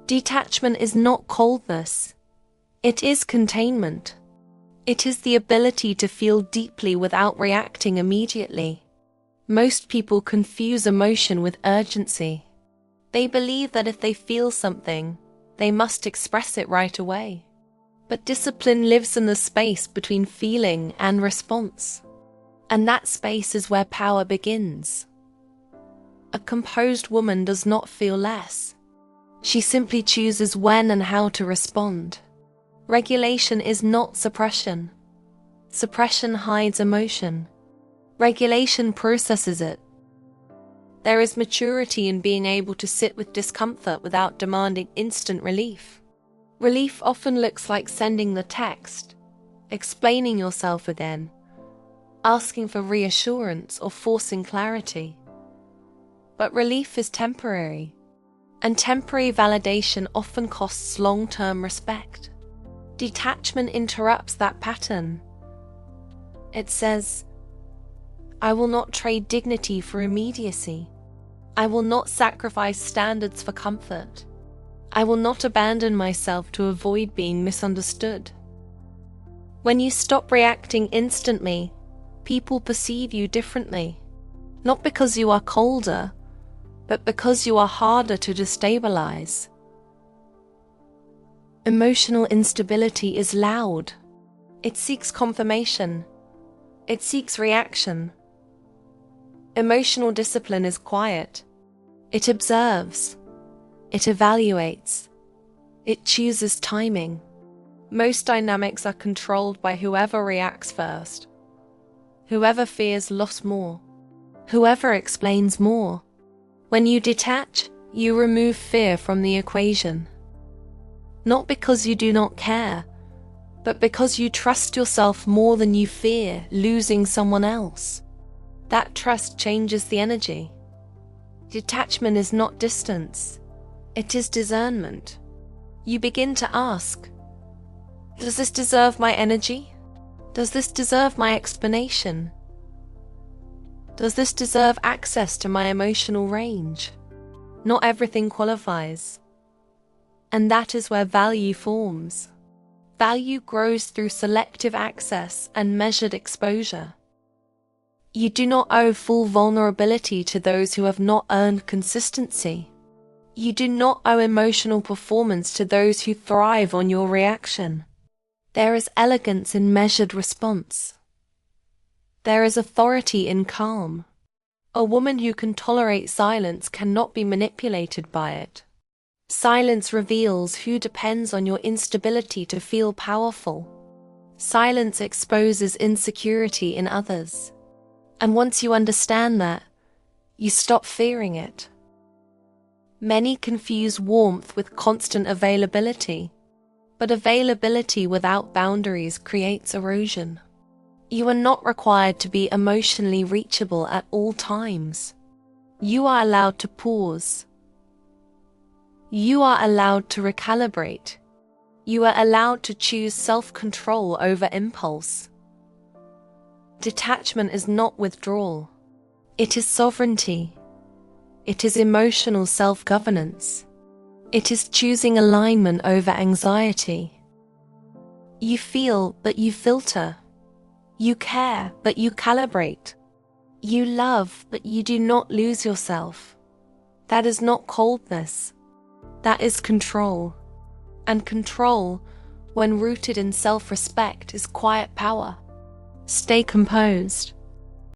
Detachment is not coldness. It is containment. It is the ability to feel deeply without reacting immediately. Most people confuse emotion with urgency. They believe that if they feel something, they must express it right away. But discipline lives in the space between feeling and response. And that space is where power begins. A composed woman does not feel less. She simply chooses when and how to respond. Regulation is not suppression. Suppression hides emotion. Regulation processes it. There is maturity in being able to sit with discomfort without demanding instant relief. Relief often looks like sending the text, explaining yourself again, asking for reassurance or forcing clarity. But relief is temporary, and temporary validation often costs long-term respect. Detachment interrupts that pattern. It says, I will not trade dignity for immediacy. I will not sacrifice standards for comfort. I will not abandon myself to avoid being misunderstood. When you stop reacting instantly, people perceive you differently. Not because you are colder, but because you are harder to destabilize. Emotional instability is loud. It seeks confirmation. It seeks reaction. Emotional discipline is quiet. It observes. It evaluates. It chooses timing. Most dynamics are controlled by whoever reacts first. Whoever fears loss more. Whoever explains more. When you detach, you remove fear from the equation. Not because you do not care, but because you trust yourself more than you fear losing someone else. That trust changes the energy. Detachment is not distance. It is discernment. You begin to ask, does this deserve my energy? Does this deserve my explanation? Does this deserve access to my emotional range? Not everything qualifies. And that is where value forms. Value grows through selective access and measured exposure. You do not owe full vulnerability to those who have not earned consistency. You do not owe emotional performance to those who thrive on your reaction. There is elegance in measured response. There is authority in calm. A woman who can tolerate silence cannot be manipulated by it. Silence reveals who depends on your instability to feel powerful. Silence exposes insecurity in others. And once you understand that, you stop fearing it. Many confuse warmth with constant availability, but availability without boundaries creates erosion. You are not required to be emotionally reachable at all times. You are allowed to pause. You are allowed to recalibrate. You are allowed to choose self-control over impulse. Detachment is not withdrawal. It is sovereignty. It is emotional self-governance. It is choosing alignment over anxiety. You feel, but you filter. You care, but you calibrate. You love, but you do not lose yourself. That is not coldness. That is control. And control, when rooted in self-respect, is quiet power. Stay composed.